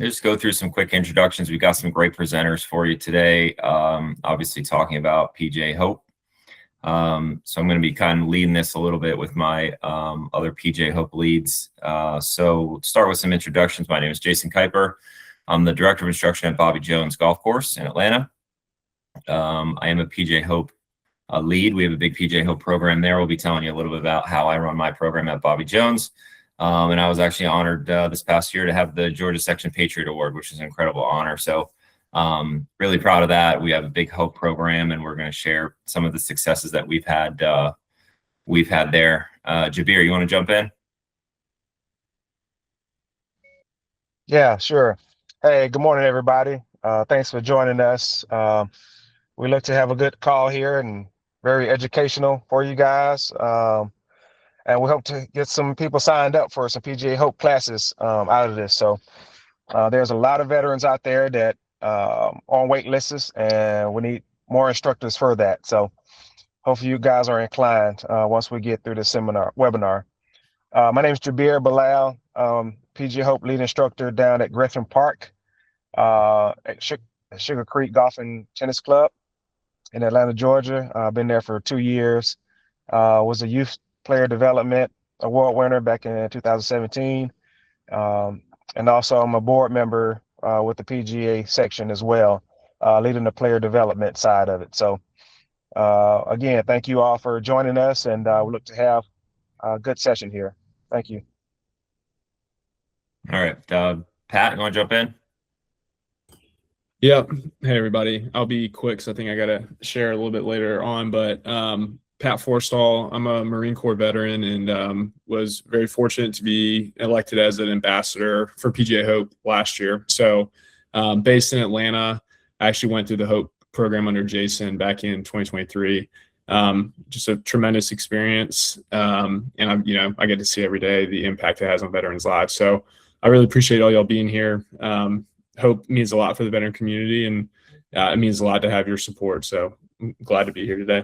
just go through some quick introductions. We've got some great presenters for you today, obviously talking about PGA HOPE. So I'm going to be kind of leading this a little bit with my other PGA HOPE leads. So start with some introductions. My name is Jason Kuiper. I'm the Director of Instruction at Bobby Jones Golf Course in Atlanta. I am a PGA HOPE lead. We have a big PGA HOPE program there. We'll be telling you a little bit about how I run my program at Bobby Jones. And I was actually honored this past year to have the Georgia Section Patriot Award, which is an incredible honor. So really proud of that. We have a big HOPE program, and we're going to share some of the successes that we've had there. Jabir, you want to jump in? Yeah, sure. Hey, good morning, everybody. Thanks for joining us. We look to have a good call here and very educational for you guys. And we hope to get some people signed up for some PGA HOPE classes out of this. So there's a lot of veterans out there that on wait lists, and we need more instructors for that. So hopefully you guys are inclined once we get through the webinar. My name is Jabir Bilal, PGA HOPE lead instructor down at Griffin Park at Sugar Creek Golf and Tennis Club in Atlanta, Georgia. I've been there for 2 years. Was a youth player development award winner back in 2017. And also I'm a board member with the PGA section as well, leading the player development side of it. So again, thank you all for joining us, and we look to have a good session here. Thank you. All right. Pat, you want to jump in? Yep. Hey, everybody. I'll be quick because I think I got to share a little bit later on. But Pat Forstall, I'm a Marine Corps veteran and was very fortunate to be elected as an ambassador for PGA HOPE last year. So based in Atlanta, I actually went through the HOPE program under Jason back in 2023. Just a tremendous experience. And I get to see every day the impact it has on veterans' lives. So I really appreciate all y'all being here. HOPE means a lot for the veteran community, and it means a lot to have your support. So I'm glad to be here today.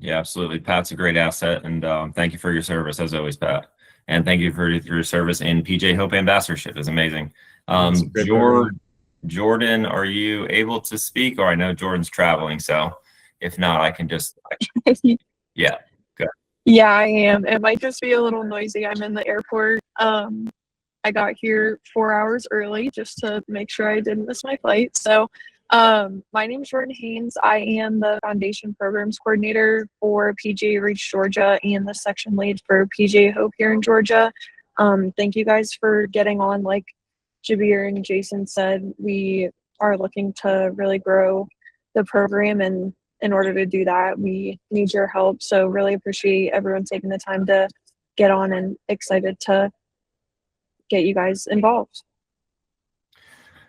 Yeah, absolutely. Pat's a great asset, and thank you for your service as always, Pat. And thank you for your service in PGA HOPE ambassadorship. It's amazing. Jordan, are you able to speak? Or I know Jordan's traveling, so if not, I can just yeah. Good. Yeah, I am. It might just be a little noisy. I'm in the airport. I got here 4 hours early just to make sure I didn't miss my flight. So my name is Jordan Haynes. I am the Foundation Programs Coordinator for PGA Reach Georgia and the section lead for PGA HOPE here in Georgia. Thank you guys for getting on. Like Jabir and Jason said, we are looking to really grow the program, and in order to do that, we need your help. So really appreciate everyone taking the time to get on, and excited to get you guys involved.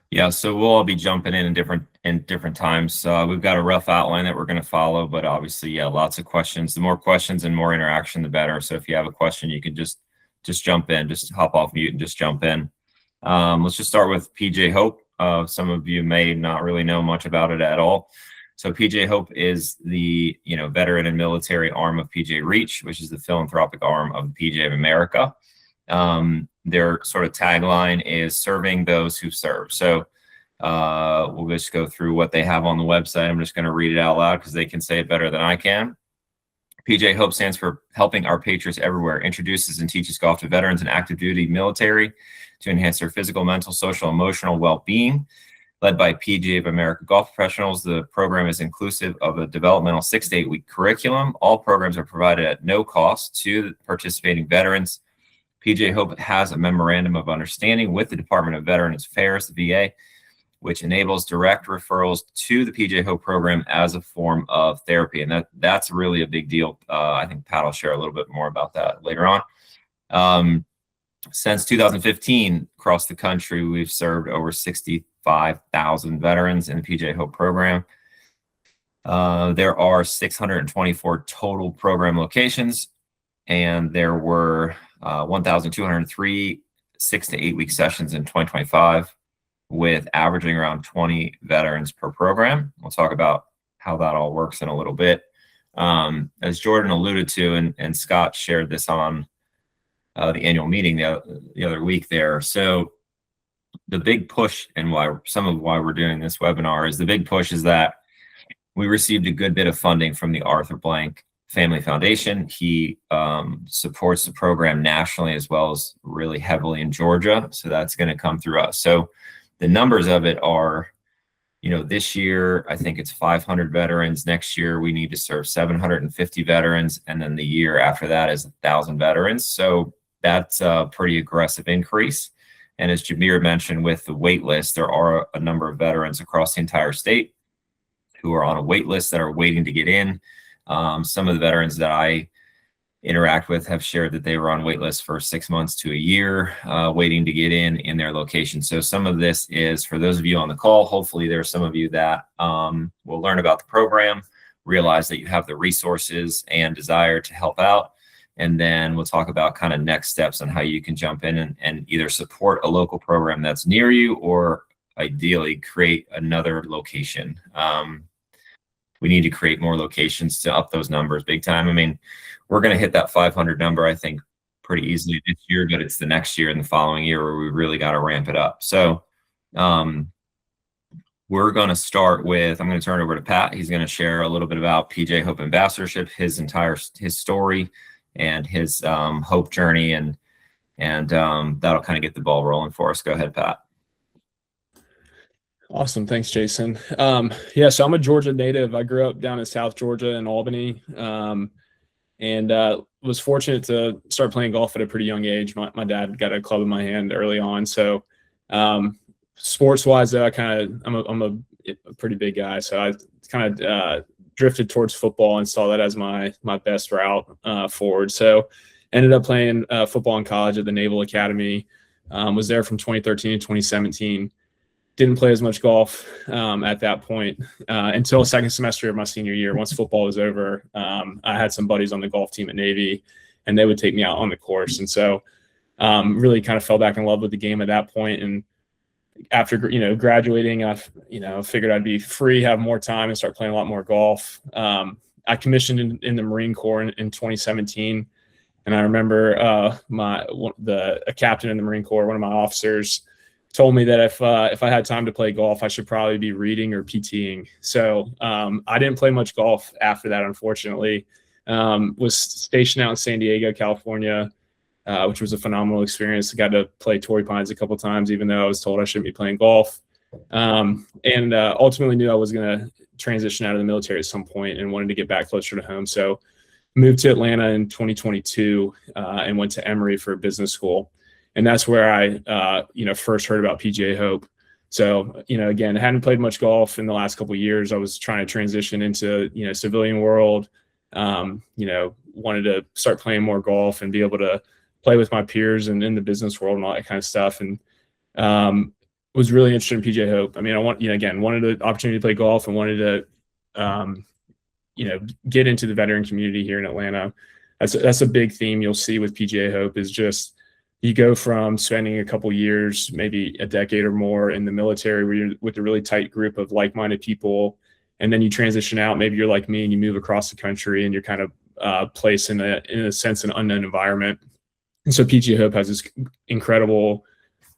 Yeah, so we'll all be jumping in different times. We've got a rough outline that we're going to follow, but obviously, yeah, lots of questions. The more questions and more interaction, the better. So if you have a question, you can just jump in, just hop off mute and just jump in. Let's just start with PGA HOPE. Some of you may not really know much about it at all. So PGA HOPE is the veteran and military arm of PGA Reach, which is the philanthropic arm of the PGA of America. Their sort of tagline is serving those who serve. So we'll just go through what they have on the website. I'm just going to read it out loud because they can say it better than I can. PGA HOPE stands for Helping Our Patriots Everywhere, introduces and teaches golf to veterans and active duty military to enhance their physical, mental, social, emotional well-being. Led by PGA of America Golf Professionals, the program is inclusive of a developmental 6 to 8 week curriculum. All programs are provided at no cost to participating veterans. PGA HOPE has a memorandum of understanding with the Department of Veterans Affairs, the VA, which enables direct referrals to the PGA HOPE program as a form of therapy. And that's really a big deal. I think Pat will share a little bit more about that later on. Since 2015, across the country, we've served over 65,000 veterans in the PGA HOPE program. There are 624 total program locations, and there were 1,203 6 to 8 week sessions in 2025, with averaging around 20 veterans per program. We'll talk about how that all works in a little bit. As Jordan alluded to, and Scott shared this on the annual meeting the other week there. So the big push and why we're doing this webinar is the big push is that we received a good bit of funding from the Arthur Blank Family Foundation. He supports the program nationally as well as really heavily in Georgia. So that's going to come through us. So the numbers of it are, this year, I think it's 500 veterans. Next year, we need to serve 750 veterans. And then the year after that is 1,000 veterans. So that's a pretty aggressive increase. And as Jabir mentioned, with the wait list, there are a number of veterans across the entire state who are on a wait list that are waiting to get in. Some of the veterans that I interact with have shared that they were on wait lists for 6 months to a year, waiting to get in their location. So some of this is for those of you on the call. Hopefully there are some of you that will learn about the program, realize that you have the resources and desire to help out. And then we'll talk about kind of next steps on how you can jump in and either support a local program that's near you or ideally create another location. We need to create more locations to up those numbers big time. I mean, we're going to hit that 500 number, I think, pretty easily this year, but it's the next year and the following year where we really got to ramp it up. So we're going to start with, I'm going to turn it over to Pat. He's going to share a little bit about PGA HOPE ambassadorship, his story and his HOPE journey, and that'll kind of get the ball rolling for us. Go ahead, Pat. Awesome. Thanks, Jason. Yeah, so I'm a Georgia native. I grew up down in South Georgia in Albany, and was fortunate to start playing golf at a pretty young age. My dad got a club in my hand early on. So sports-wise, though, I'm a pretty big guy. So I kind of drifted towards football and saw that as my best route forward. So ended up playing football in college at the Naval Academy. Was there from 2013 to 2017. Didn't play as much golf at that point until second semester of my senior year. Once football was over, I had some buddies on the golf team at Navy, and they would take me out on the course. And so really kind of fell back in love with the game at that point. And after, graduating, I figured I'd be free, have more time, and start playing a lot more golf. I commissioned in the Marine Corps in 2017. And I remember a captain in the Marine Corps, one of my officers, told me that if I had time to play golf, I should probably be reading or PTing. So I didn't play much golf after that, unfortunately. Was stationed out in San Diego, California, which was a phenomenal experience. I got to play Torrey Pines a couple times, even though I was told I shouldn't be playing golf. And ultimately knew I was going to transition out of the military at some point and wanted to get back closer to home. So moved to Atlanta in 2022 and went to Emory for business school. And that's where I, first heard about PGA HOPE. So, again, I hadn't played much golf in the last couple of years. I was trying to transition into, civilian world, wanted to start playing more golf and be able to play with my peers and in the business world and all that kind of stuff. And was really interested in PGA HOPE. I mean, wanted the opportunity to play golf and wanted to, get into the veteran community here in Atlanta. That's a big theme you'll see with PGA HOPE is just, you go from spending a couple years, maybe a decade or more in the military where you're with a really tight group of like-minded people, and then you transition out. Maybe you're like me and you move across the country and you're kind of placed in a sense, an unknown environment. And so PGA HOPE has this incredible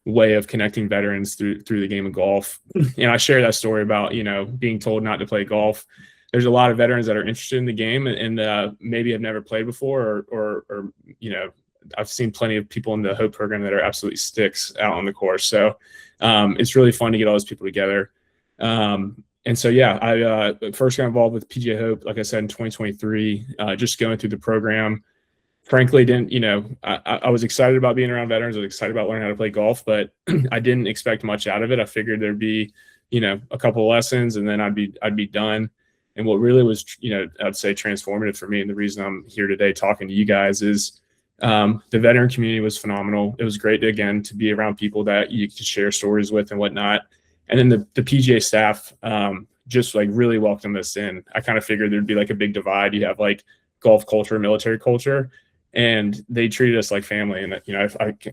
way of connecting veterans through the game of golf. And I share that story about, being told not to play golf. There's a lot of veterans that are interested in the game and maybe have never played before or I've seen plenty of people in the HOPE program that are absolutely sticks out on the course. So it's really fun to get all those people together. And so, I first got involved with PGA HOPE, like I said, in 2023, just going through the program. Frankly, I was excited about being around veterans. I was excited about learning how to play golf, but I didn't expect much out of it. I figured there'd be, a couple of lessons and then I'd be done. And what really was, I'd say transformative for me, and the reason I'm here today talking to you guys is the veteran community was phenomenal. It was great to be around people that you could share stories with and whatnot. And then the PGA staff just like really welcomed us in. I kind of figured there'd be like a big divide. You have like golf culture, military culture, and they treated us like family. And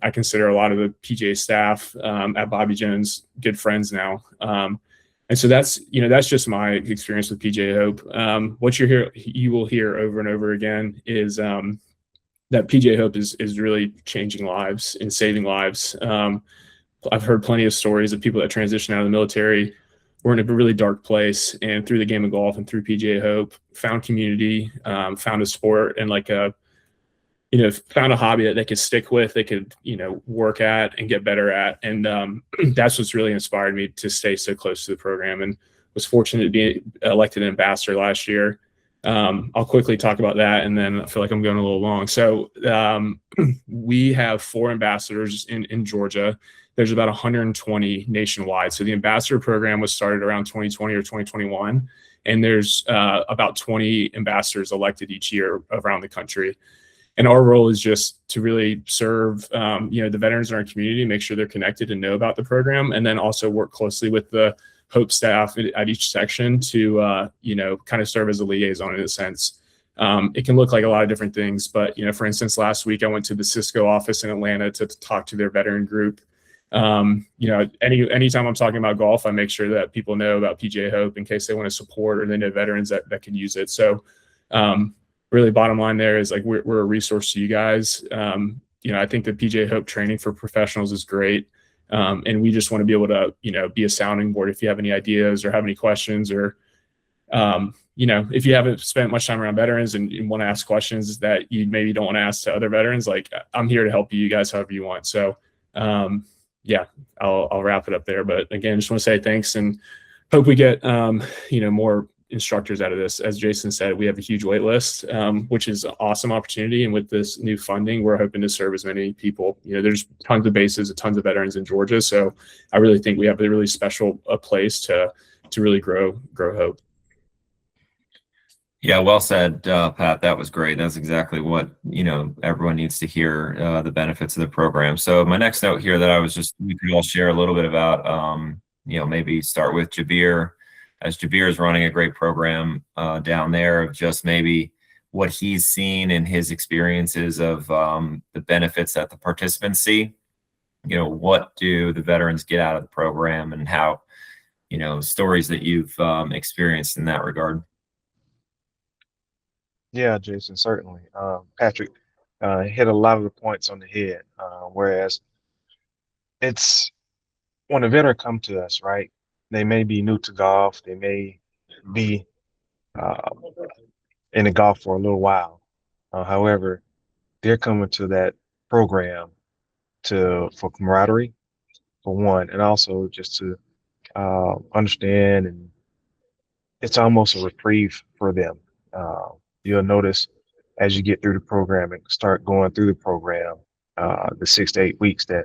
I consider a lot of the PGA staff at Bobby Jones good friends now. And so that's just my experience with PGA HOPE. What you will hear over and over again is that PGA HOPE is really changing lives and saving lives. I've heard plenty of stories of people that transition out of the military, were in a really dark place, and through the game of golf and through PGA Hope, found community, found a sport, and like found a hobby that they could stick with, they could, work at and get better at. And that's what's really inspired me to stay so close to the program, and was fortunate to be elected ambassador last year. I'll quickly talk about that, and then I feel like I'm going a little long. So we have 4 ambassadors in Georgia. There's about 120 nationwide. So the ambassador program was started around 2020 or 2021, and there's about 20 ambassadors elected each year around the country. And our role is just to really serve, the veterans in our community, make sure they're connected and know about the program, and then also work closely with the Hope staff at each section to, kind of serve as a liaison in a sense. It can look like a lot of different things, but, for instance, last week I went to the Cisco office in Atlanta to talk to their veteran group. Anytime I'm talking about golf, I make sure that people know about PGA Hope in case they want to support or they know veterans that can use it. So, really bottom line there is like, we're a resource to you guys. I think the PGA Hope training for professionals is great. And we just want to be able to, be a sounding board if you have any ideas or have any questions, or, if you haven't spent much time around veterans and you want to ask questions that you maybe don't want to ask to other veterans, like, I'm here to help you guys however you want. So, I'll wrap it up there. But again, just want to say thanks, and hope we get, more instructors out of this. As Jason said, we have a huge wait list, which is an awesome opportunity. And with this new funding, we're hoping to serve as many people. There's tons of bases, tons of veterans in Georgia. So I really think we have a really special place to really grow Hope. Yeah, well said, Pat. That was great. That's exactly what, everyone needs to hear, the benefits of the program. So my next note here that we could all share a little bit about, maybe start with Jabir, as Jabir is running a great program down there, of just maybe what he's seen in his experiences of the benefits that the participants see. What do the veterans get out of the program, and how, stories that you've experienced in that regard. Yeah, Jason, certainly. Patrick hit a lot of the points on the head. Whereas it's when a veteran come to us, right? They may be new to golf. They may be in the golf for a little while. However, they're coming to that program for camaraderie, for one, and also just to understand, and it's almost a reprieve for them. You'll notice as you get through the program and start going through the program, the 6 to 8 weeks, that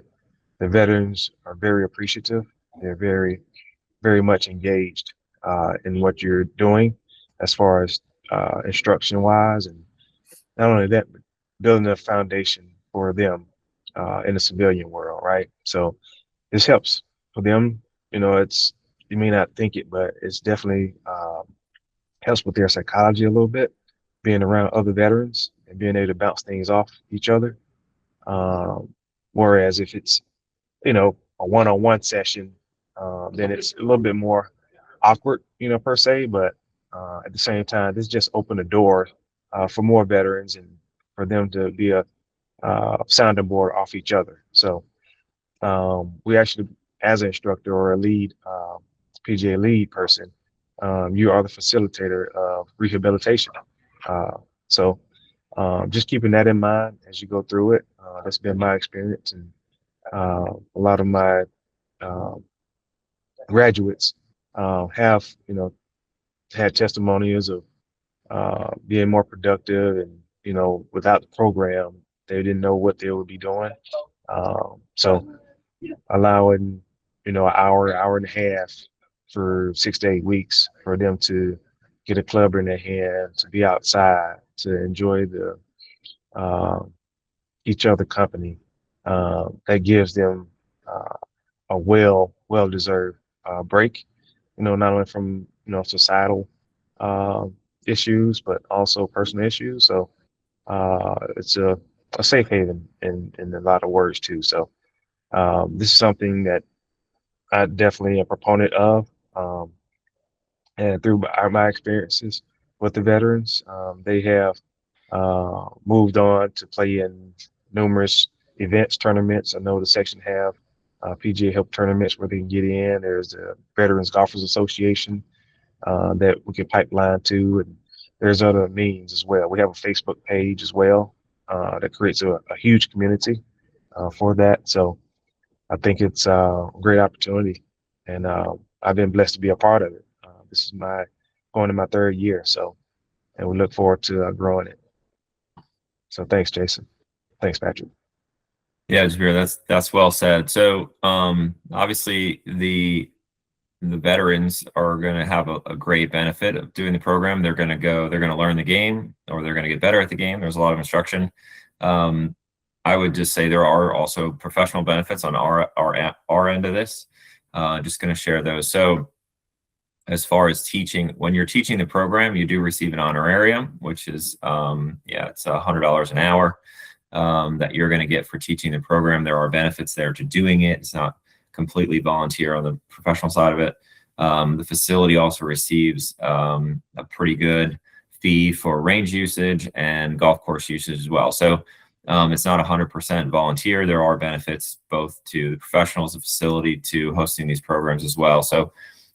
the veterans are very appreciative. They're very, very much engaged in what you're doing as far as instruction wise, and not only that, but building a foundation for them in the civilian world, right? So this helps for them. You may not think it, but it's definitely helps with their psychology a little bit, being around other veterans and being able to bounce things off each other. Whereas if it's, a one-on-one session, then it's a little bit more awkward, per se. But at the same time, this just opened the door for more veterans and for them to be a sounding board off each other. So we actually, as an instructor or a lead, PGA lead person, you are the facilitator of rehabilitation. So just keeping that in mind as you go through it. That's been my experience, and a lot of my graduates have, had testimonials of being more productive, and, without the program, they didn't know what they would be doing. So allowing, an hour and a half for 6 to 8 weeks for them to get a club in their hand, to be outside, to enjoy the each other company, that gives them a well-deserved break, not only from, societal issues, but also personal issues. So it's a safe haven in a lot of words too. So this is something that I definitely am a proponent of. And through my experiences with the veterans, they have moved on to play in numerous events, tournaments. I know the section have PGA HOPE tournaments where they can get in. There's the Veterans Golfers Association that we can pipeline to, and there's other means as well. We have a Facebook page as well that creates a huge community for that. So I think it's a great opportunity, and I've been blessed to be a part of it. This is going to my 3rd year, so, and we look forward to growing it. So thanks, Jason. Thanks, Patrick. Yeah, Jabir, that's well said. So obviously the veterans are going to have a great benefit of doing the program. They're going to learn the game, or they're going to get better at the game. There's a lot of instruction. I would just say there are also professional benefits on our end of this. Just going to share those. So as far as teaching, when you're teaching the program, you do receive an honorarium, which is, it's $100 an hour that you're going to get for teaching the program. There are benefits there to doing it. It's not completely volunteer on the professional side of it. The facility also receives a pretty good fee for range usage and golf course usage as well. So it's not 100% volunteer. There are benefits both to the professionals, the facility, to hosting these programs as well. So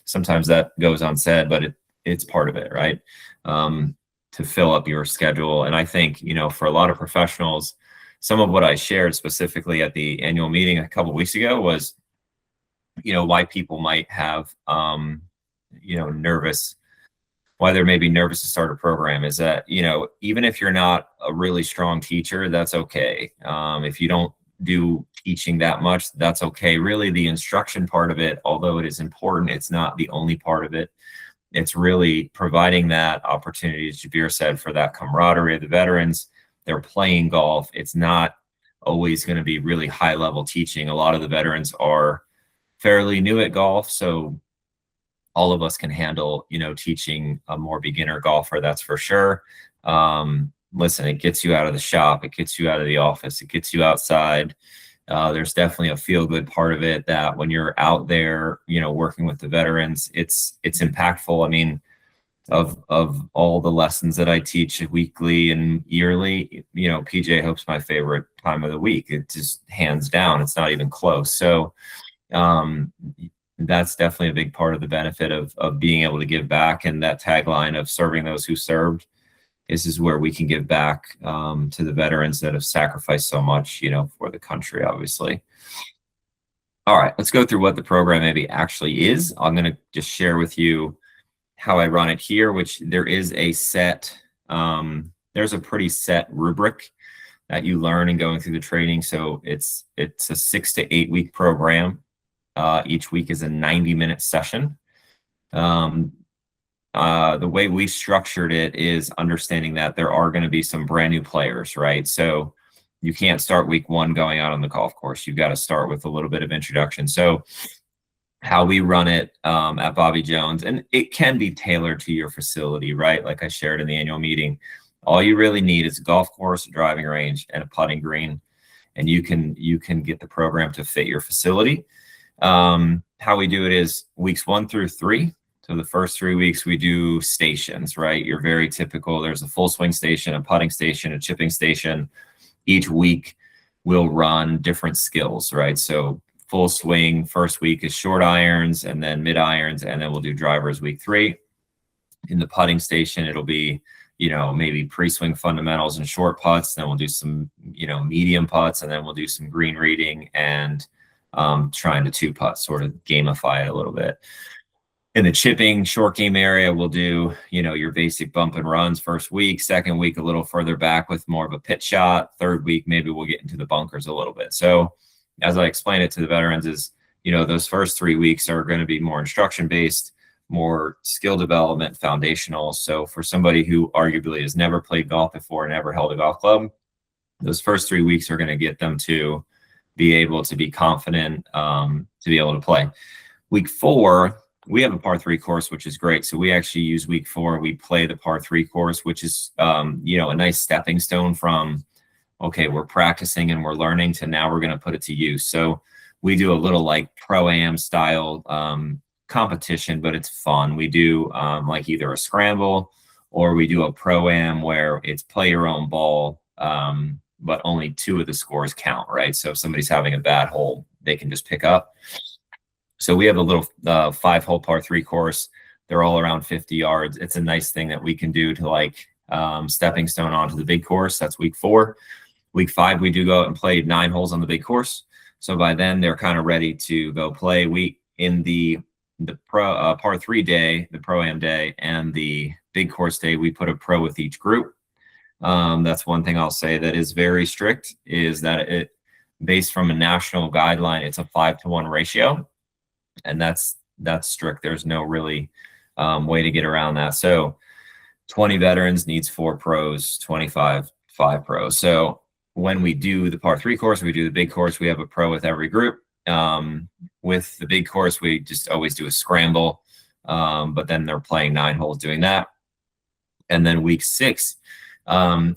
sometimes that goes unsaid, but it's part of it, right? To fill up your schedule. And I think, for a lot of professionals, some of what I shared specifically at the annual meeting a couple of weeks ago was, why people might have, why they're maybe nervous to start a program is that, even if you're not a really strong teacher, that's okay. If you don't do teaching that much, that's okay. Really, the instruction part of it, although it is important, it's not the only part of it. It's really providing that opportunity, as Jabir said, for that camaraderie of the veterans. They're playing golf. It's not always going to be really high level teaching. A lot of the veterans are fairly new at golf, so all of us can handle, teaching a more beginner golfer, that's for sure. Listen, it gets you out of the shop, it gets you out of the office, it gets you outside. There's definitely a feel-good part of it that when you're out there, working with the veterans, it's impactful. I mean, of all the lessons that I teach weekly and yearly, PGA HOPE's my favorite time of the week. It's just hands down. It's not even close. So that's definitely a big part of the benefit of being able to give back. And that tagline of serving those who served is where we can give back to the veterans that have sacrificed so much, for the country, obviously. All right, let's go through what the program maybe actually is. I'm going to just share with you how I run it here, which there is a set, there's a pretty set rubric that you learn in going through the training. So it's a 6 to 8 week program. Each week is a 90-minute session. The way we structured it is understanding that there are going to be some brand new players, right? So you can't start week 1 going out on the golf course. You've got to start with a little bit of introduction. So how we run it at Bobby Jones, and it can be tailored to your facility, right? Like I shared in the annual meeting, all you really need is a golf course, a driving range, and a putting green, and you can get the program to fit your facility. How we do it is weeks 1 through 3. So the first 3 weeks we do stations, right? You're very typical. There's a full swing station, a putting station, a chipping station. Each week we'll run different skills, right? So full swing, first week is short irons and then mid irons, and then we'll do drivers week 3. In the putting station, it'll be, maybe pre-swing fundamentals and short putts. Then we'll do some, medium putts, and then we'll do some green reading and trying to 2-putt, sort of gamify it a little bit. In the chipping short game area, we'll do, your basic bump and runs first week. Second week, a little further back with more of a pitch shot. Third week, maybe we'll get into the bunkers a little bit. So as I explain it to the veterans is, those first 3 weeks are going to be more instruction based, more skill development, foundational. So for somebody who arguably has never played golf before, never held a golf club, those first 3 weeks are going to get them to be able to be confident, to be able to play. Week 4, we have a par 3 course, which is great. So we actually use week 4. We play the par 3 course, which is, a nice stepping stone from, okay, we're practicing and we're learning to now we're going to put it to use. So we do a little like pro-am style competition, but it's fun. We do like either a scramble or we do a pro-am where it's play your own ball, but only 2 of the scores count, right? So if somebody's having a bad hole, they can just pick up. So we have a little 5-hole par 3 course. They're all around 50 yards. It's a nice thing that we can do to like stepping stone onto the big course. That's week 4. Week 5, we do go out and play 9 holes on the big course. So by then they're kind of ready to go play. We in the pro par 3 day, the pro-am day, and the big course day, we put a pro with each group. That's one thing I'll say that is very strict, is that it, based from a national guideline, it's a 5-to-1 ratio, and that's strict. There's no really way to get around that. So 20 veterans needs 4 pros, 25 5 pros. So when we do the par 3 course, we do the big course, we have a pro with every group. With the big course, we just always do a scramble, but then they're playing 9 holes doing that. And then week 6,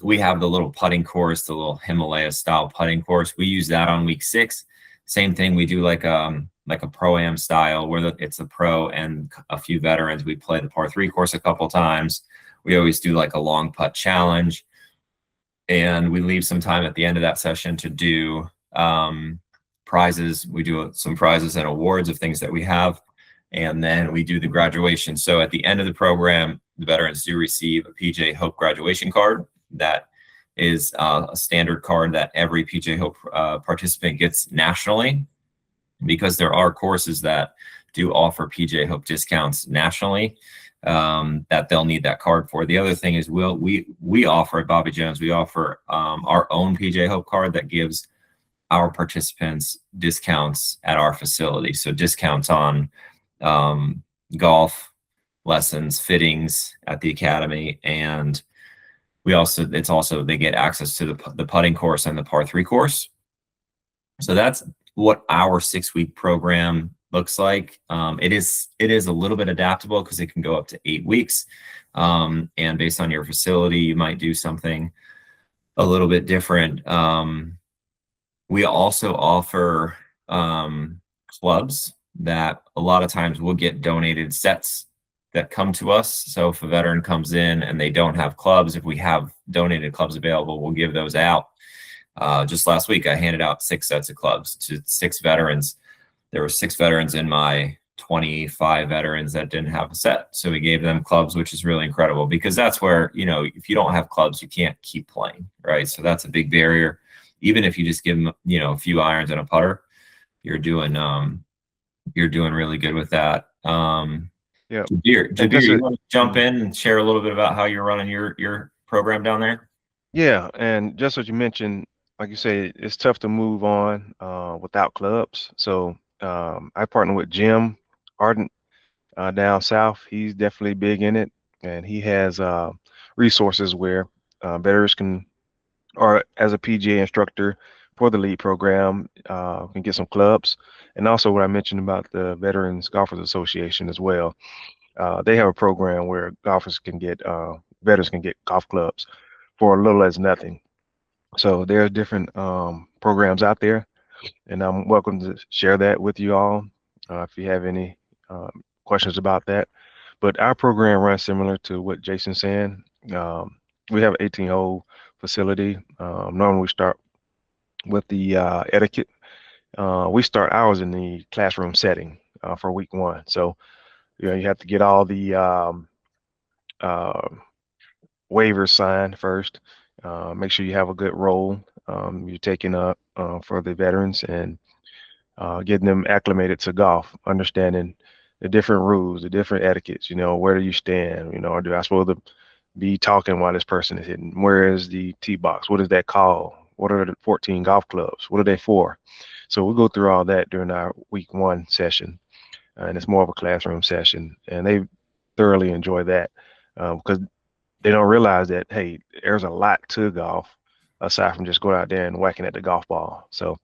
we have the little putting course, the little Himalaya style putting course. We use that on week 6. Same thing, we do like a pro-am style where it's a pro and a few veterans. We play the par 3 course a couple times. We always do like a long putt challenge, and we leave some time at the end of that session to do prizes. We do some prizes and awards of things that we have, and then we do the graduation. So at the end of the program, the veterans do receive a PGA HOPE graduation card. That is a standard card that every PGA HOPE participant gets nationally, because there are courses that do offer PGA HOPE discounts nationally, that they'll need that card for. The other thing is we offer at Bobby Jones, we offer our own PGA HOPE card that gives our participants discounts at our facility. So discounts on golf lessons, fittings at the academy, and we also, they get access to the putting course and the par 3 course. So that's what our 6-week program looks like. It is a little bit adaptable because it can go up to 8 weeks. And based on your facility, you might do something a little bit different. We also offer clubs that a lot of times will get donated sets that come to us. So if a veteran comes in and they don't have clubs, if we have donated clubs available, we'll give those out. Just last week, I handed out 6 sets of clubs to 6 veterans. There were 6 veterans in my 25 veterans that didn't have a set. So we gave them clubs, which is really incredible, because that's where, if you don't have clubs, you can't keep playing, right? So that's a big barrier. Even if you just give them, a few irons and a putter, you're doing really good with that. Yeah. Jabir, you want to jump in and share a little bit about how you're running your program down there? Yeah, and just what you mentioned, like you say, it's tough to move on without clubs. So I partner with Jim Arden down south. He's definitely big in it, and he has resources where veterans can, or as a PGA instructor for the lead program, can get some clubs. And also what I mentioned about the Veterans Golfers Association as well. They have a program where golfers can get, veterans can get golf clubs for a little as nothing. So there are different programs out there, and I'm welcome to share that with you all if you have any questions about that. But our program runs similar to what Jason's saying. We have an 18-hole facility. Normally we start with the etiquette. We start ours in the classroom setting for week 1. So you have to get all the waivers signed first. Make sure you have a good role you're taking up for the veterans, and getting them acclimated to golf, understanding the different rules, the different etiquettes. Where do you stand? Do I supposed to be talking while this person is hitting? Where is the tee box? What is that called? What are the 14 golf clubs? What are they for? So we go through all that during our week 1 session, and it's more of a classroom session, and they thoroughly enjoy that because they don't realize that, hey, there's a lot to golf aside from just going out there and whacking at the golf ball. So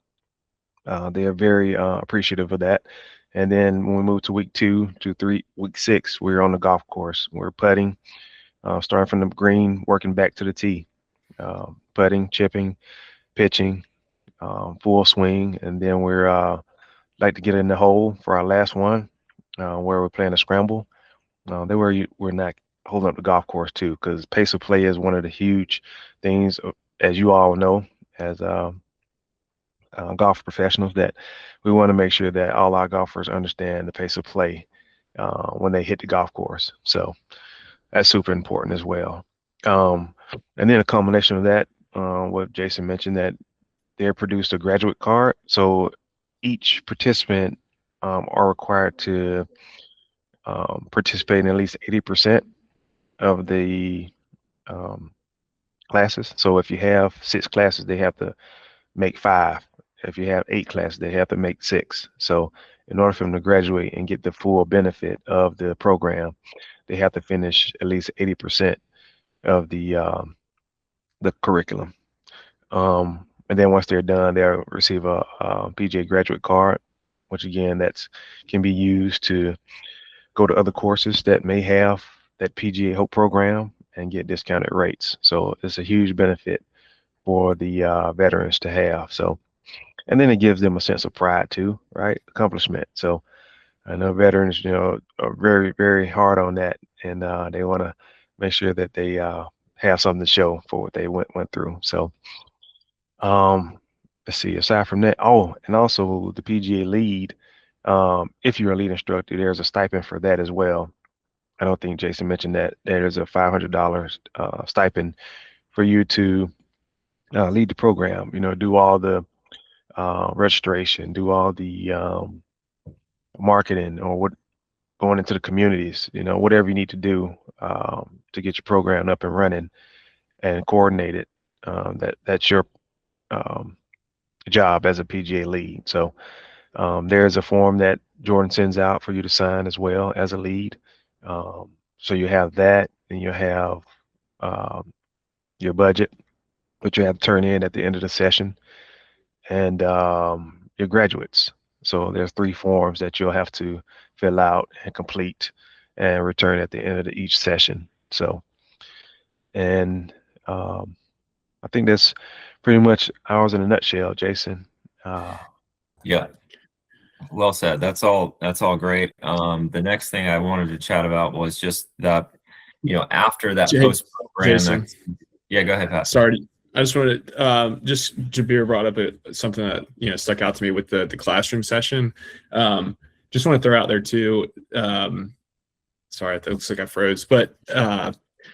they are very appreciative of that. And then when we move to week 2 to 3, week 6, we're on the golf course. We're putting, starting from the green, working back to the tee, putting, chipping, pitching, full swing. And then we're like to get in the hole for our last one, where we're playing a scramble. We're not holding up the golf course too, because pace of play is one of the huge things, as you all know, as golf professionals, that we want to make sure that all our golfers understand the pace of play when they hit the golf course. So that's super important as well. And then a combination of that, what Jason mentioned, that they produced a graduate card. So each participant are required to participate in at least 80% of the classes. So if you have 6 classes, they have to make 5. If you have 8 classes, they have to make 6. So in order for them to graduate and get the full benefit of the program, they have to finish at least 80% of the curriculum. And then once they're done, they'll receive a PGA graduate card, which again, can be used to go to other courses that may have that PGA HOPE program and get discounted rates. So it's a huge benefit for the veterans to have. So, and then it gives them a sense of pride too, right? Accomplishment. So I know veterans, are very, very hard on that, and they want to make sure that they have something to show for what they went through. So let's see, aside from that, and also the PGA lead, if you're a lead instructor, there's a stipend for that as well. I don't think Jason mentioned that. There's a $500 stipend for you to lead the program, do all the registration, do all the marketing, or going into the communities, whatever you need to do to get your program up and running and coordinate it. That's your job as a PGA lead. So there's a form that Jordan sends out for you to sign as well as a lead. So you have that, and you have your budget, which you have to turn in at the end of the session, and your graduates. So there's 3 forms that you'll have to fill out and complete and return at the end of each session. So, and I think that's pretty much ours in a nutshell, Jason. Yeah. Well said. That's all great. The next thing I wanted to chat about was just that, after that post program. Yeah, go ahead, Pat. Sorry. I just wanted to, just Jabir brought up something that, stuck out to me with the classroom session. Just want to throw out there too. Sorry, it looks like I froze, but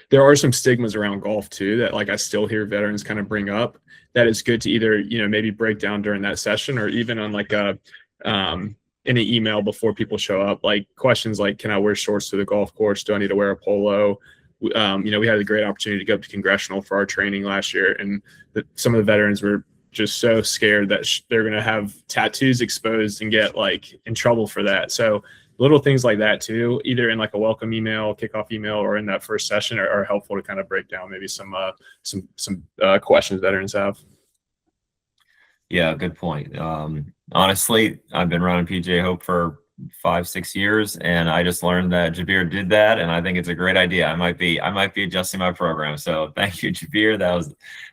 there are some stigmas around golf too that I still hear veterans kind of bring up, that it's good to either, maybe break down during that session, or even on in an email before people show up, questions like, can I wear shorts to the golf course? Do I need to wear a polo? We had a great opportunity to go up to Congressional for our training last year, and some of the veterans were just so scared that they're going to have tattoos exposed and get in trouble for that. So little things like that too, either in a welcome email, kickoff email, or in that first session are helpful to kind of break down maybe some questions veterans have. Yeah, good point. Honestly, I've been running PGA HOPE for 5-6 years, and I just learned that Jabir did that, and I think it's a great idea. I might be adjusting my program. So thank you, Jabir.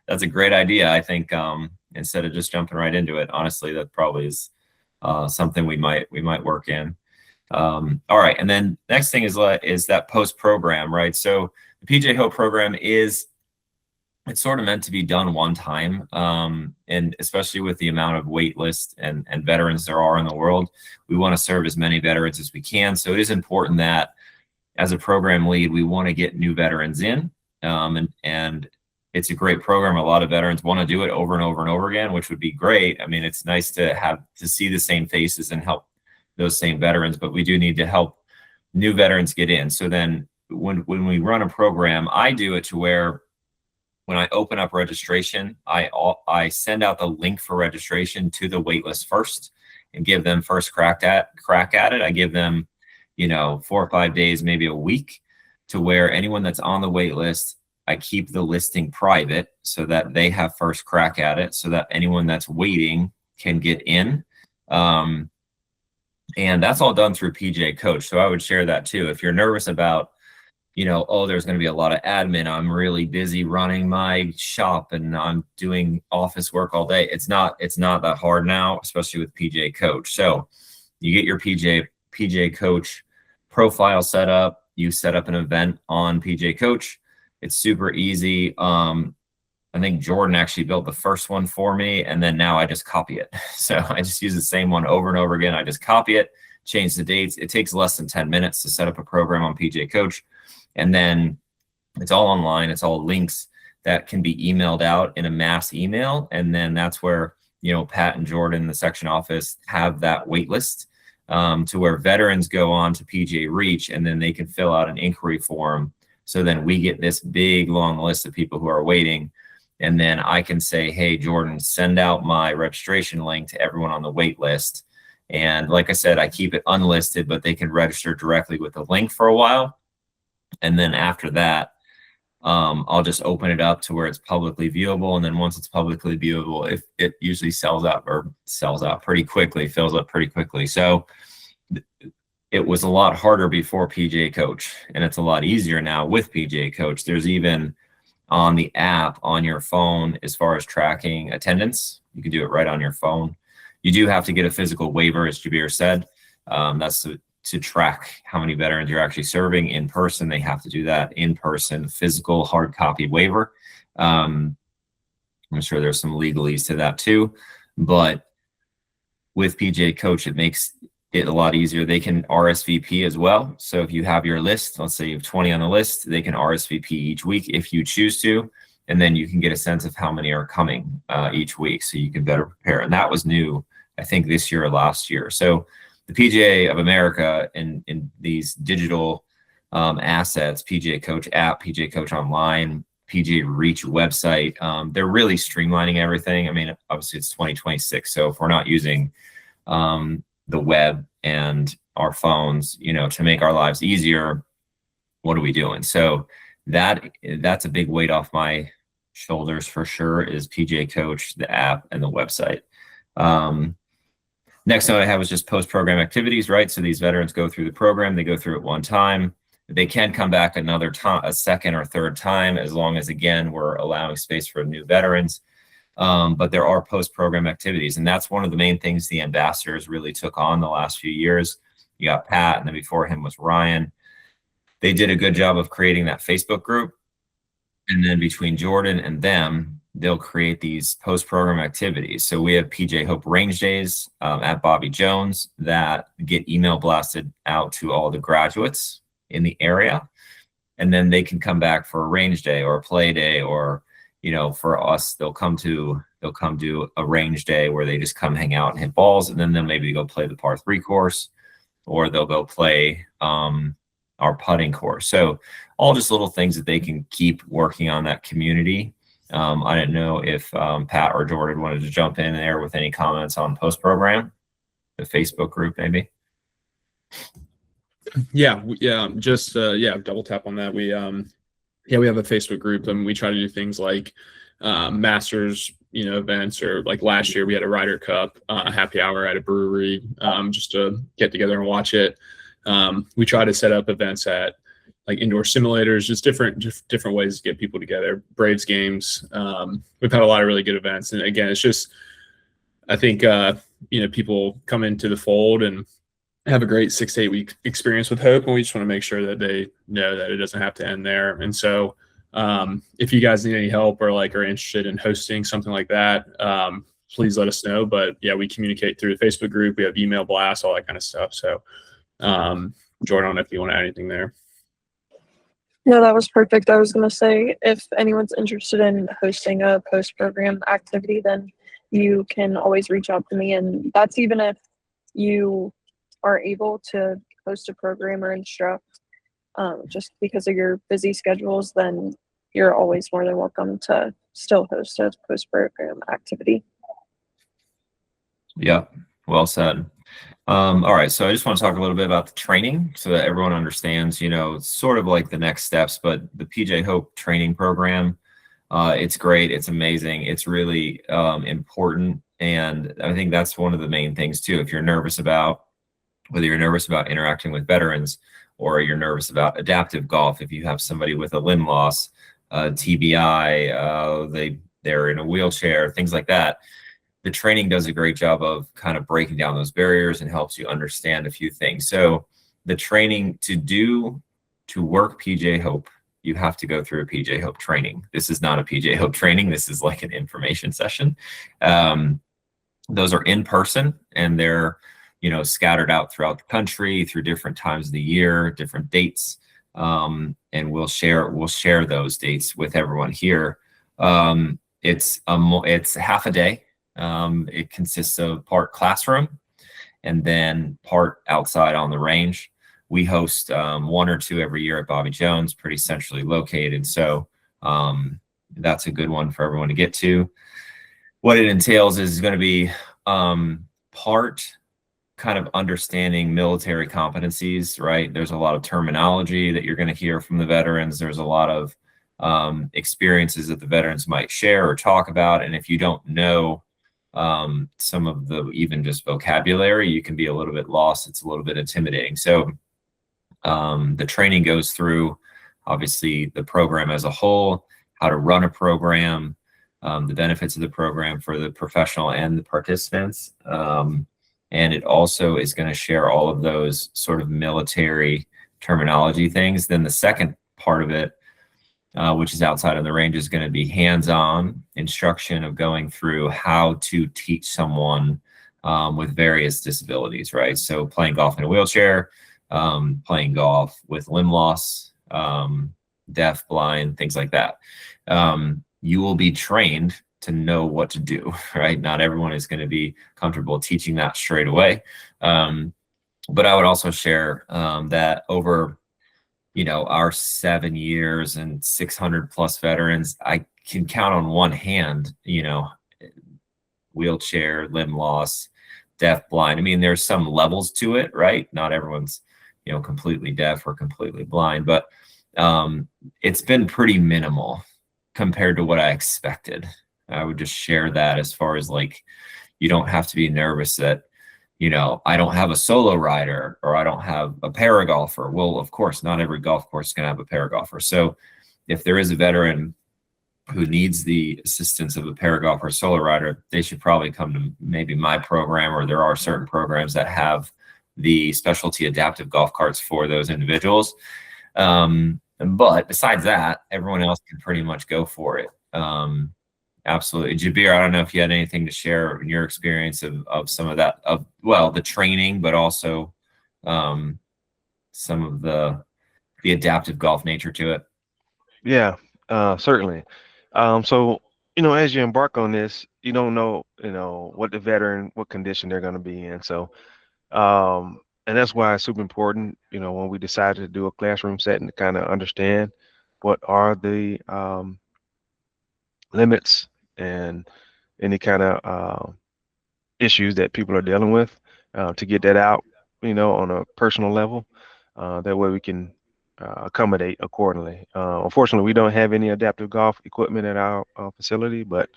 That's a great idea. I think instead of just jumping right into it, honestly, that probably is something we might work in. All right, and then next thing is that post program, right? So the PGA HOPE program it's sort of meant to be done one time, and especially with the amount of wait list and veterans there are in the world, we want to serve as many veterans as we can. So it is important that as a program lead, we want to get new veterans in, and it's a great program. A lot of veterans want to do it over and over and over again, which would be great. I mean, it's nice to see the same faces and help those same veterans, but we do need to help new veterans get in. So then when we run a program, I do it to where when I open up registration, I send out the link for registration to the waitlist first and give them first crack at it. I give them, 4 or 5 days, maybe a week, to where anyone that's on the waitlist, I keep the listing private so that they have first crack at it, so that anyone that's waiting can get in. And that's all done through PGA Coach. So I would share that too. If you're nervous about, there's going to be a lot of admin, I'm really busy running my shop and I'm doing office work all day. It's not that hard now, especially with PGA Coach. So you get your PGA Coach profile set up, you set up an event on PGA Coach. It's super easy. I think Jordan actually built the first one for me, and then now I just copy it. So I just use the same one over and over again. I just copy it, change the dates. It takes less than 10 minutes to set up a program on PGA Coach. And then it's all online. It's all links that can be emailed out in a mass email. And then that's where, you know, Pat and Jordan, the section office, have that wait list to where veterans go on to PGA Reach, and then they can fill out an inquiry form. So then we get this big, long list of people who are waiting. And then I can say, hey, Jordan, send out my registration link to everyone on the wait list. And like I said, I keep it unlisted, but they can register directly with the link for a while. And then after that, I'll just open it up to where it's publicly viewable. And then once it's publicly viewable, if it usually sells out pretty quickly, fills up pretty quickly. So it was a lot harder before PGA Coach, and it's a lot easier now with PGA Coach. There's even on the app on your phone, as far as tracking attendance, you can do it right on your phone. You do have to get a physical waiver, as Jabir said. That's to track how many veterans you're actually serving in person. They have to do that in person, physical hard copy waiver. I'm sure there's some legalese to that too, but with PGA Coach, it makes it a lot easier. They can RSVP as well. So if you have your list, let's say you have 20 on the list, they can RSVP each week if you choose to, and then you can get a sense of how many are coming each week, so you can better prepare. And that was new, I think, this year or last year. So the PGA of America in these digital assets, PGA Coach app, PGA Coach Online, PGA Reach website, they're really streamlining everything. I mean, obviously it's 2026, so if we're not using the web and our phones, you know, to make our lives easier, what are we doing? So that's a big weight off my shoulders for sure, is PGA Coach, the app, and the website. Next note I have is just post-program activities, right? So these veterans go through the program, they go through it one time. They can come back another time, a second or third time, as long as, again, we're allowing space for new veterans. But there are post-program activities, and that's one of the main things the ambassadors really took on the last few years. You got Pat, and then before him was Ryan. They did a good job of creating that Facebook group, and then between Jordan and them, they'll create these post-program activities. So we have PGA Hope Range Days at Bobby Jones that get email blasted out to all the graduates in the area, and then they can come back for a range day or a play day, or, you know, for us, they'll come do a range day where they just come hang out and hit balls, and then they'll maybe go play the par 3 course, or they'll go play our putting course. So all just little things that they can keep working on that community. I didn't know if Pat or Jordan wanted to jump in there with any comments on post-program, the Facebook group, maybe. Yeah, just double tap on that. We have a Facebook group, and we try to do things like Masters, events, or like last year we had a Ryder Cup happy hour at a brewery, just to get together and watch it. We try to set up events at like indoor simulators, just different ways to get people together. Braves games. We've had a lot of really good events, and again, it's just, I think people come into the fold and have a great 6 to 8 week experience with Hope, and we just want to make sure that they know that it doesn't have to end there. And so if you guys need any help or are interested in hosting something like that, please let us know. But yeah, we communicate through the Facebook group. We have email blasts, all that kind of stuff. So Jordan, I don't know if you want to add anything there. No, that was perfect. I was going to say, if anyone's interested in hosting a post-program activity, then you can always reach out to me. And that's even if you are able to host a program or instruct, just because of your busy schedules, then you're always more than welcome to still host a post-program activity. Yeah, well said. All right, so I just want to talk a little bit about the training so that everyone understands, sort of like the next steps, but the PGA Hope training program, it's great. It's amazing. It's really important. And I think that's one of the main things too. If you're nervous about, whether you're nervous about interacting with veterans or you're nervous about adaptive golf, if you have somebody with a limb loss, TBI, they're in a wheelchair, things like that, the training does a great job of kind of breaking down those barriers and helps you understand a few things. So the training to work PGA Hope you have to go through a PGA HOPE training. This is not a PGA HOPE training. This is like an information session. Those are in person, and they're, you know, scattered out throughout the country through different times of the year, different dates. And we'll share those dates with everyone here. It's half a day. It consists of part classroom and then part outside on the range. We host 1 or 2 every year at Bobby Jones, pretty centrally located. So that's a good one for everyone to get to. What it entails is going to be part kind of understanding military competencies, right? There's a lot of terminology that you're going to hear from the veterans. There's a lot of experiences that the veterans might share or talk about. And if you don't know some of the even just vocabulary, you can be a little bit lost. It's a little bit intimidating. So the training goes through, obviously, the program as a whole, how to run a program, the benefits of the program for the professional and the participants. And it also is going to share all of those sort of military terminology things. Then the second part of it, which is outside of the range, is going to be hands-on instruction of going through how to teach someone with various disabilities, right? So playing golf in a wheelchair, playing golf with limb loss, deaf, blind, things like that. You will be trained to know what to do, right? Not everyone is going to be comfortable teaching that straight away. But I would also share that over, you know, our 7 years and 600 plus veterans, I can count on one hand, you know, wheelchair, limb loss, deaf, blind. I mean, there's some levels to it, right? Not everyone's, you know, completely deaf or completely blind, but it's been pretty minimal compared to what I expected. I would just share that as far as, like, you don't have to be nervous that, you know, I don't have a solo rider or I don't have a para golfer. Well, of course, not every golf course is going to have a para golfer. So if there is a veteran who needs the assistance of a para golfer or solo rider, they should probably come to maybe my program, or there are certain programs that have the specialty adaptive golf carts for those individuals. But besides that, everyone else can pretty much go for it. Absolutely. Jabir, I don't know if you had anything to share in your experience of some of that, of, well, the training, but also some of the adaptive golf nature to it. Yeah, certainly. So, you know, as you embark on this, you don't know, you know, what the veteran, what condition they're going to be in. So, and that's why it's super important, you know, when we decided to do a classroom setting, to kind of understand what are the limits and any kind of issues that people are dealing with, to get that out, you know, on a personal level. That way we can accommodate accordingly. Unfortunately, we don't have any adaptive golf equipment at our facility, but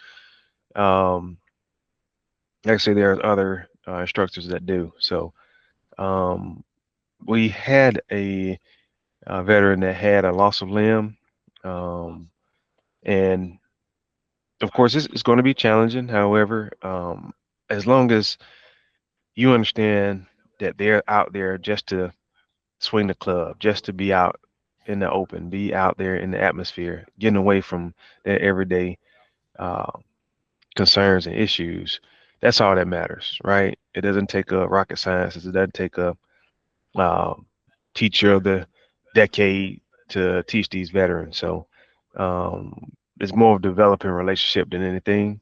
actually there are other instructors that do. So we had a veteran that had a loss of limb, and of course it's going to be challenging. However, as long as you understand that they're out there just to swing the club, just to be out in the open, be out there in the atmosphere, getting away from their everyday concerns and issues, that's all that matters, right? It doesn't take a rocket science. It doesn't take a teacher of the decade to teach these veterans. So it's more of a developing relationship than anything.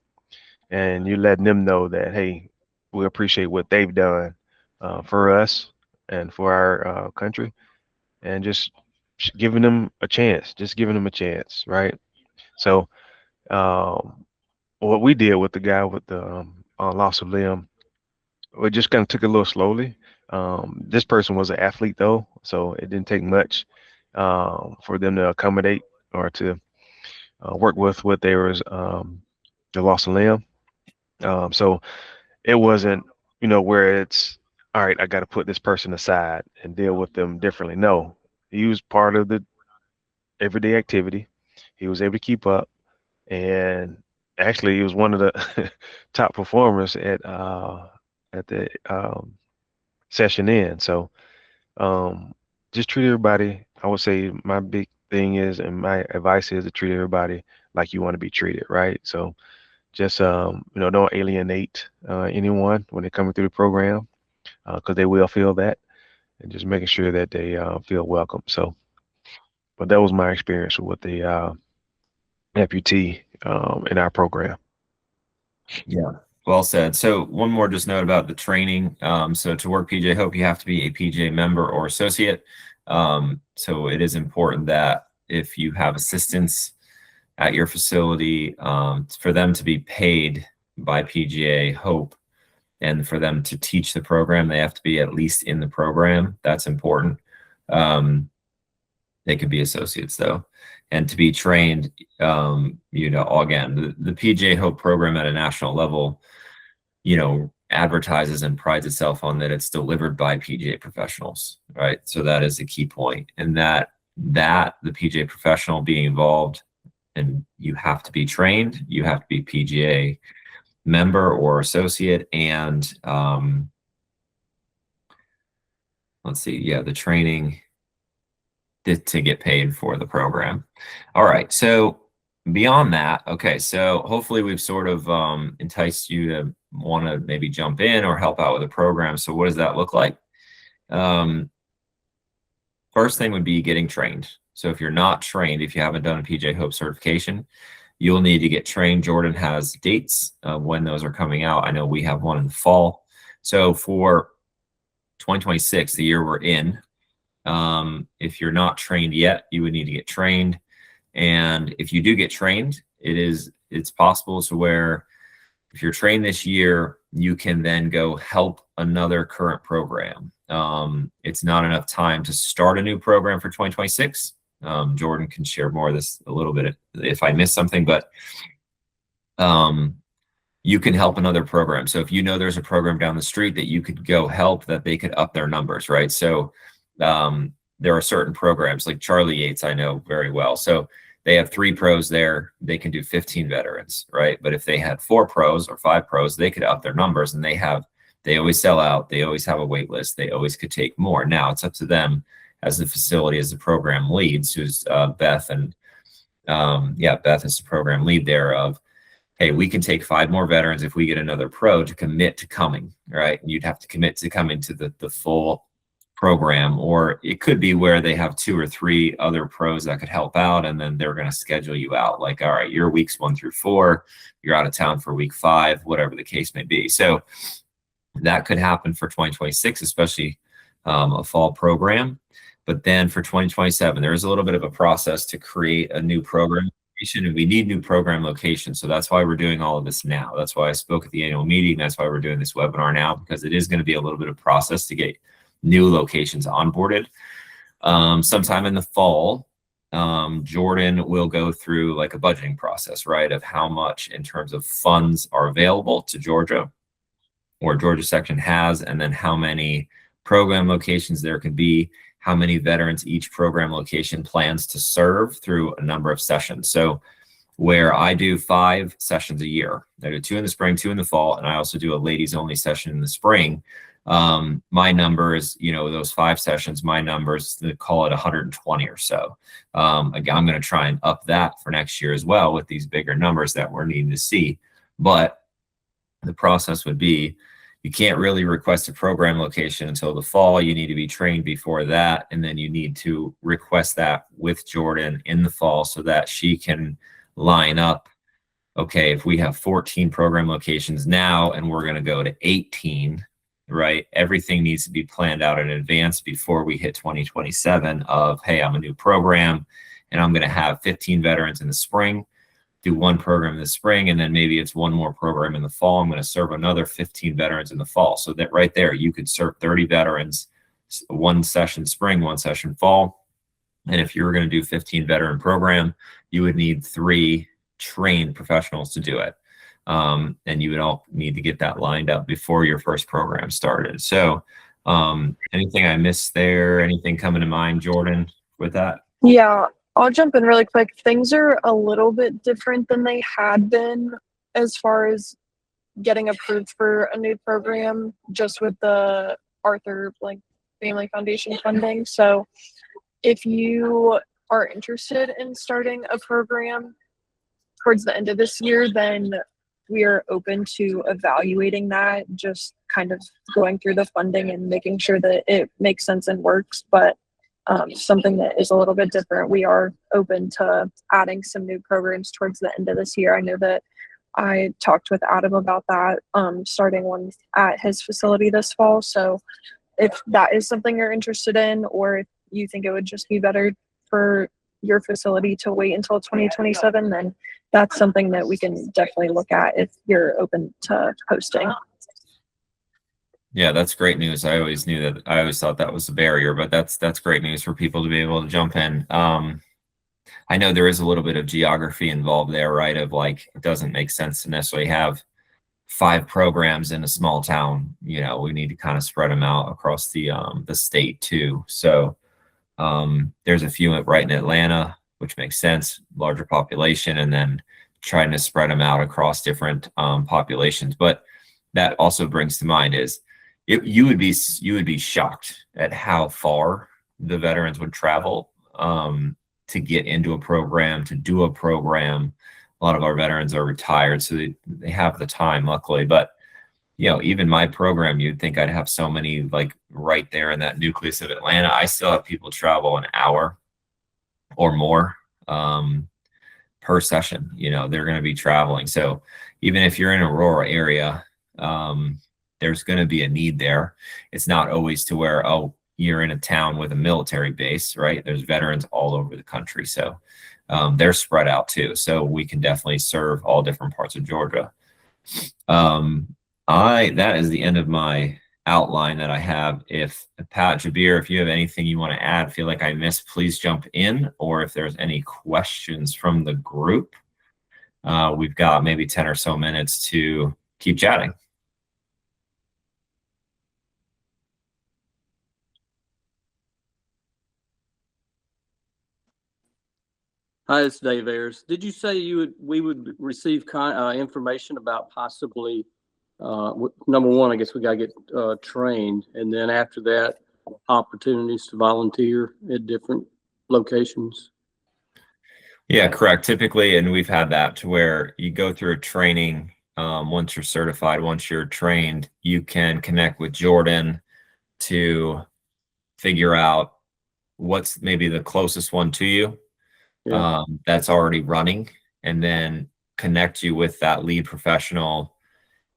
And you're letting them know that, hey, we appreciate what they've done for us and for our country, and just giving them a chance, right? So what we did with the guy with the loss of limb, we just kind of took it a little slowly. This person was an athlete though, so it didn't take much for them to accommodate or to work with what they was the loss of limb. So it wasn't, you know, where it's, all right, I got to put this person aside and deal with them differently. No, he was part of the everyday activity. He was able to keep up, and actually he was one of the top performers at the session in. So just treat everybody, I would say my big thing is, and my advice is to treat everybody like you want to be treated, right? So just don't alienate anyone when they're coming through the program, because they will feel that, and just making sure that they feel welcome. So, but that was my experience with the amputee in our program. Yeah, well said. So one more just note about the training. So to work PGA Hope, you have to be a PGA member or associate. So it is important that if you have assistants at your facility, for them to be paid by PGA Hope and for them to teach the program, they have to be at least in the program. That's important. They could be associates though. And to be trained, again, the PGA Hope program at a national level, advertises and prides itself on that it's delivered by PGA professionals, right? So that is the key point, and that the PGA professional being involved, and you have to be trained, you have to be PGA member or associate, and let's see, the training to get paid for the program. All right, so beyond that, okay, so hopefully we've sort of enticed you to want to maybe jump in or help out with a program. So what does that look like? First thing would be getting trained. So if you're not trained, if you haven't done a PGA Hope certification, you'll need to get trained. Jordan has dates of when those are coming out. I know we have one in the fall. So for 2026, the year we're in, if you're not trained yet, you would need to get trained. And if you do get trained, it's possible to where if you're trained this year, you can then go help another current program. It's not enough time to start a new program for 2026. Jordan can share more of this a little bit if I miss something, but you can help another program. So if there's a program down the street that you could go help, that they could up their numbers, right? So there are certain programs like Charlie Yates, I know very well. So they have 3 pros there, they can do 15 veterans, right? But if they had 4 pros or 5 pros, they could up their numbers, and they always sell out. They always have a wait list. They always could take more. Now it's up to them as the facility, as the program leads, who's Beth, and Beth is the program lead there, of, hey, we can take 5 more veterans if we get another pro to commit to coming, right? And you'd have to commit to coming to the full program, or it could be where they have 2 or 3 other pros that could help out, and then they're going to schedule you out, like, all right, you're weeks 1 through 4, you're out of town for week 5, whatever the case may be. So that could happen for 2026, especially a fall program. But then for 2027, there is a little bit of a process to create a new program location, and we need new program locations. So that's why we're doing all of this now. That's why I spoke at the annual meeting. That's why we're doing this webinar now, because it is going to be a little bit of process to get new locations onboarded. Sometime in the fall, Jordan will go through like a budgeting process, right, of how much in terms of funds are available to Georgia, or Georgia section has, and then how many program locations there can be, how many veterans each program location plans to serve through a number of sessions. So where I do 5 sessions a year, I do 2 in the spring, 2 in the fall, and I also do a ladies only session in the spring. My number is, those 5 sessions, my numbers, they call it 120 or so. Again, I'm going to try and up that for next year as well with these bigger numbers that we're needing to see. But the process would be, you can't really request a program location until the fall. You need to be trained before that. And then you need to request that with Jordan in the fall so that she can line up, okay, if we have 14 program locations now and we're going to go to 18, right? Everything needs to be planned out in advance before we hit 2027 of, hey, I'm a new program and I'm going to have 15 veterans in the spring, do 1 program in the spring, and then maybe it's 1 more program in the fall. I'm going to serve another 15 veterans in the fall. So that right there, you could serve 30 veterans, 1 session spring, 1 session fall. And if you were going to do 15 veteran program, you would need 3 trained professionals to do it. And you would all need to get that lined up before your first program started. So anything I missed there, anything coming to mind, Jordan, with that? Yeah, I'll jump in really quick. Things are a little bit different than they had been as far as getting approved for a new program, just with the Arthur Blank Family Foundation funding. So if you are interested in starting a program towards the end of this year, then we are open to evaluating that, just kind of going through the funding and making sure that it makes sense and works. But something that is a little bit different, we are open to adding some new programs towards the end of this year. I know that I talked with Adam about that, starting one at his facility this fall. So if that is something you're interested in, or if you think it would just be better for your facility to wait until 2027, then that's something that we can definitely look at if you're open to hosting. Yeah, that's great news. I always thought that was a barrier, but that's great news for people to be able to jump in. I know there is a little bit of geography involved there, right? Of like, it doesn't make sense to necessarily have 5 programs in a small town. You know, we need to kind of spread them out across the state too. So there's a few right in Atlanta, which makes sense, larger population, and then trying to spread them out across different populations. But that also brings to mind is you would be shocked at how far the veterans would travel to get into a program, to do a program. A lot of our veterans are retired, so they have the time, luckily. But you know, even my program, you'd think I'd have so many like right there in that nucleus of Atlanta. I still have people travel an hour or more per session. You know, they're going to be traveling. So even if you're in a rural area, there's going to be a need there. It's not always to where, oh, you're in a town with a military base, right? There's veterans all over the country. So they're spread out too. So we can definitely serve all different parts of Georgia. That is the end of my outline that I have. If Pat, Jabir, if you have anything you want to add, feel like I missed, please jump in. Or if there's any questions from the group, we've got maybe 10 or so minutes to keep chatting. Hi, it's Dave Ayers. Did you say we would receive information about possibly number one, I guess we got to get trained, and then after that, opportunities to volunteer at different locations? Yeah, correct. Typically, and we've had that to where you go through a training. Once you're certified, once you're trained, you can connect with Jordan to figure out what's maybe the closest one to you. Yeah. That's already running, and then connect you with that lead professional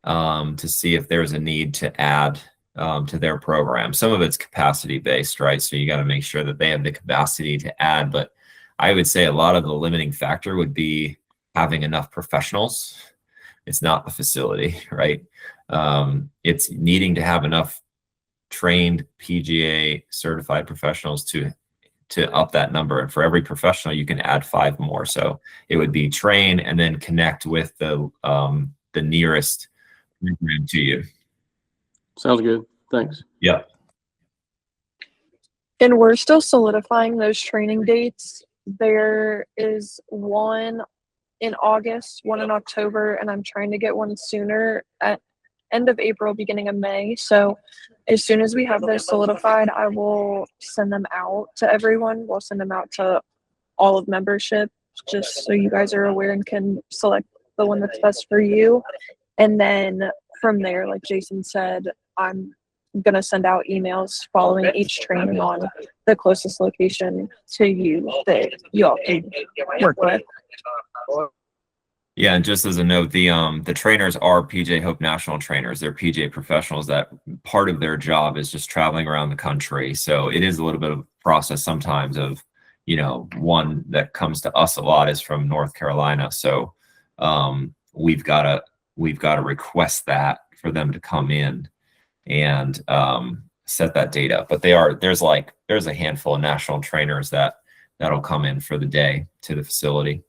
to see if there's a need to add to their program. Some of it's capacity based, right? So you got to make sure that they have the capacity to add. But I would say a lot of the limiting factor would be having enough professionals. It's not the facility, right? It's needing to have enough trained PGA certified professionals to up that number. And for every professional, you can add 5 more. So it would be train and then connect with the nearest program to you. Sounds good. Thanks. Yeah. And we're still solidifying those training dates. There is one in August, one in October, and I'm trying to get one sooner at end of April, beginning of May. So as soon as we have those solidified, I will send them out to everyone. We'll send them out to all of membership, just so you guys are aware and can select the one that's best for you. And then from there, like Jason said, I'm going to send out emails following each training on the closest location to you that you all can work with. Yeah, and just as a note, the trainers are PGA HOPE national trainers. They're PGA professionals that part of their job is just traveling around the country. So it is a little bit of a process sometimes of, you know, one that comes to us a lot is from North Carolina. So we've got to request that for them to come in and set that date up. But there's a handful of national trainers that'll come in for the day to the facility.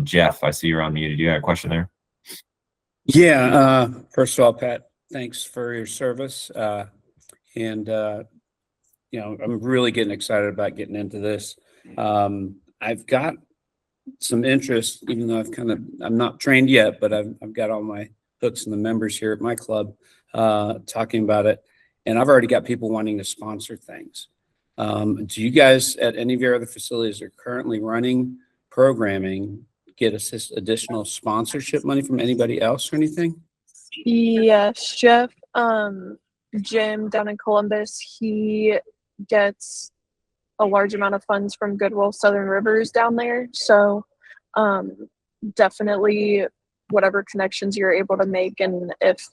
Jeff, I see you're unmuted. Do you have a question there? Yeah. First of all, Pat, thanks for your service. And you know, I'm really getting excited about getting into this. I've got some interest, even though I'm not trained yet, but I've got all my hooks and the members here at my club talking about it. And I've already got people wanting to sponsor things. Do you guys at any of your other facilities are currently running programming get additional sponsorship money from anybody else or anything? Yes, Jeff. Jim down in Columbus, he gets a large amount of funds from Goodwill Southern Rivers down there. So definitely whatever connections you're able to make, and if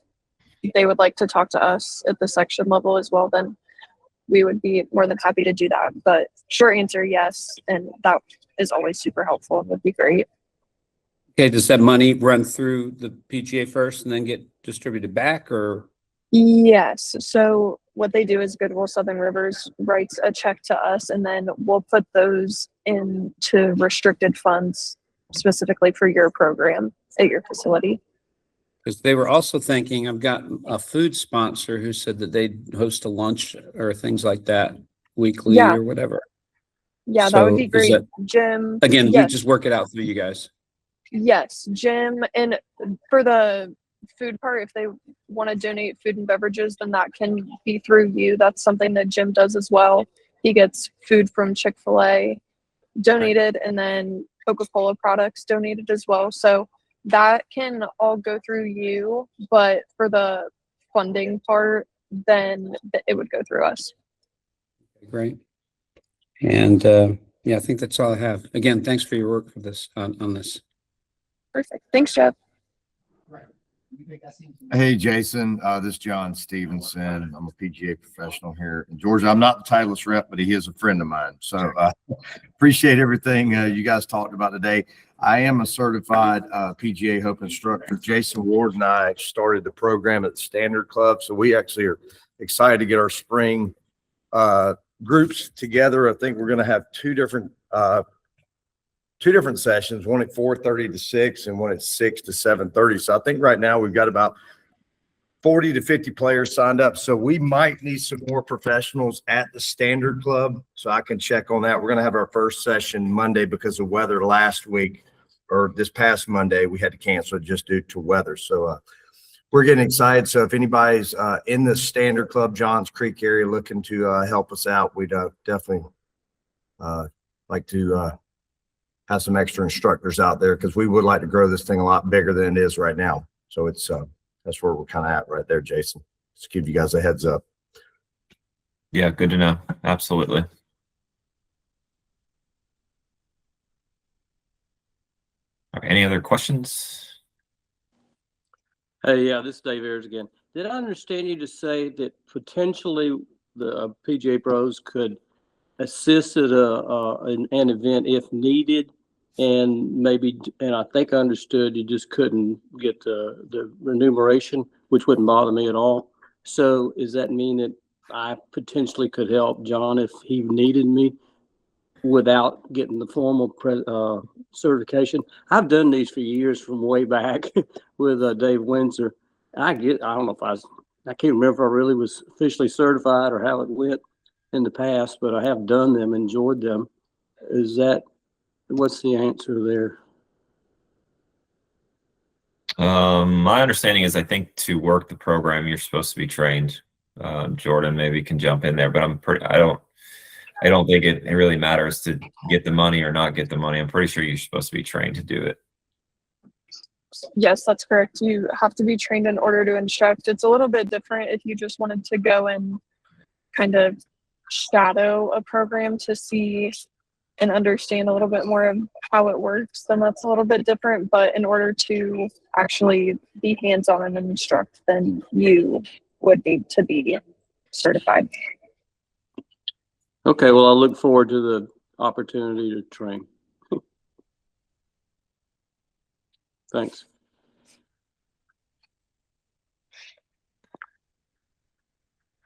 they would like to talk to us at the section level as well, then we would be more than happy to do that. But short answer, yes, and that is always super helpful and would be great. Okay, does that money run through the PGA first and then get distributed back, or? Yes. So what they do is Goodwill Southern Rivers writes a check to us, and then we'll put those into restricted funds specifically for your program at your facility. Because they were also thinking, I've got a food sponsor who said that they'd host a lunch or things like that weekly Yeah. or whatever. Yeah, that would So be is great. that- Jim. Again, we Yes. just work it out through you guys. Yes, Jim. And for the food part, if they want to donate food and beverages, then that can be through you. That's something that Jim does as well. He gets food from Chick-fil-A donated, and then Coca-Cola products donated as well. So that can all go through you, but for the funding part, then it would go through us. Great. And yeah, I think that's all I have. Again, thanks for your work for this on this. Perfect. Thanks, Jeff. Hey, Jason, this is John Stevenson. I'm a PGA professional here in Georgia. I'm not the Titleist rep, but he is a friend of mine. So appreciate everything you guys talked about today. I am a certified PGA HOPE instructor. Jason Ward and I started the program at the Standard Club. So we actually are excited to get our spring groups together. I think we're going to have two different sessions, one at 4:30 to 6 and one at 6 to 7:30. So I think right now we've got about 40 to 50 players signed up. So we might need some more professionals at the Standard Club. So I can check on that. We're going to have our first session Monday because of weather last week, or this past Monday, we had to cancel it just due to weather. So we're getting excited. So if anybody's in the Standard Club, Johns Creek area, looking to help us out, we'd definitely like to have some extra instructors out there, because we would like to grow this thing a lot bigger than it is right now. So it's that's where we're kind of at right there, Jason. Just give you guys a heads up. Yeah, good to know. Absolutely. All right, any other questions? Hey, yeah, this is Dave Ayers again. Did I understand you to say that potentially the PGA pros could assist at an event if needed, and maybe, and I think I understood you just couldn't get the remuneration, which wouldn't bother me at all. So does that mean that I potentially could help John if he needed me without getting the formal certification? I've done these for years from way back with Dave Windsor. I don't know if I can't remember if I really was officially certified or how it went in the past, but I have done them, enjoyed them. What's the answer there? My understanding is I think to work the program, you're supposed to be trained. Jordan maybe can jump in there, but I don't think it really matters to get the money or not get the money. I'm pretty sure you're supposed to be trained to do it. Yes, that's correct. You have to be trained in order to instruct. It's a little bit different if you just wanted to go and kind of shadow a program to see and understand a little bit more of how it works, then that's a little bit different. But in order to actually be hands-on and instruct, then you would need to be certified. Okay, well, I look forward to the opportunity to train. Thanks.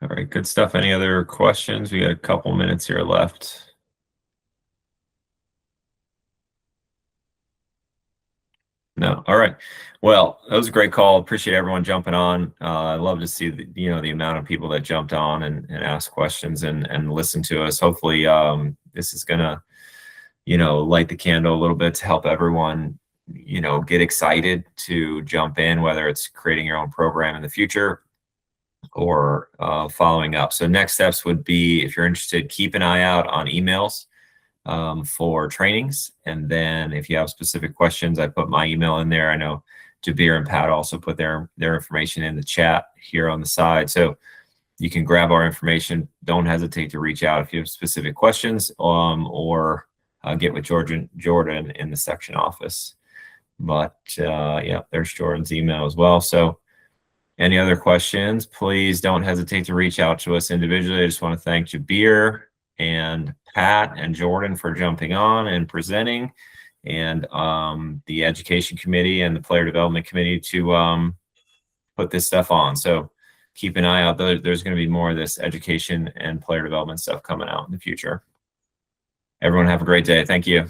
All right, good stuff. Any other questions? We got a couple minutes here left. No. All right. Well, that was a great call. Appreciate everyone jumping on. I love to see the amount of people that jumped on and asked questions and listened to us. Hopefully, this is gonna, light the candle a little bit to help everyone, get excited to jump in, whether it's creating your own program in the future, or following up. So next steps would be, if you're interested, keep an eye out on emails for trainings. And then if you have specific questions, I put my email in there. I know Jabir and Pat also put their information in the chat here on the side. So you can grab our information. Don't hesitate to reach out if you have specific questions, or get with Jordan in the section office. But yeah, there's Jordan's email as well. So any other questions, please don't hesitate to reach out to us individually. I just want to thank Jabir and Pat and Jordan for jumping on and presenting, and the education committee and the player development committee to put this stuff on. So keep an eye out. There's going to be more of this education and player development stuff coming out in the future. Everyone have a great day. Thank you.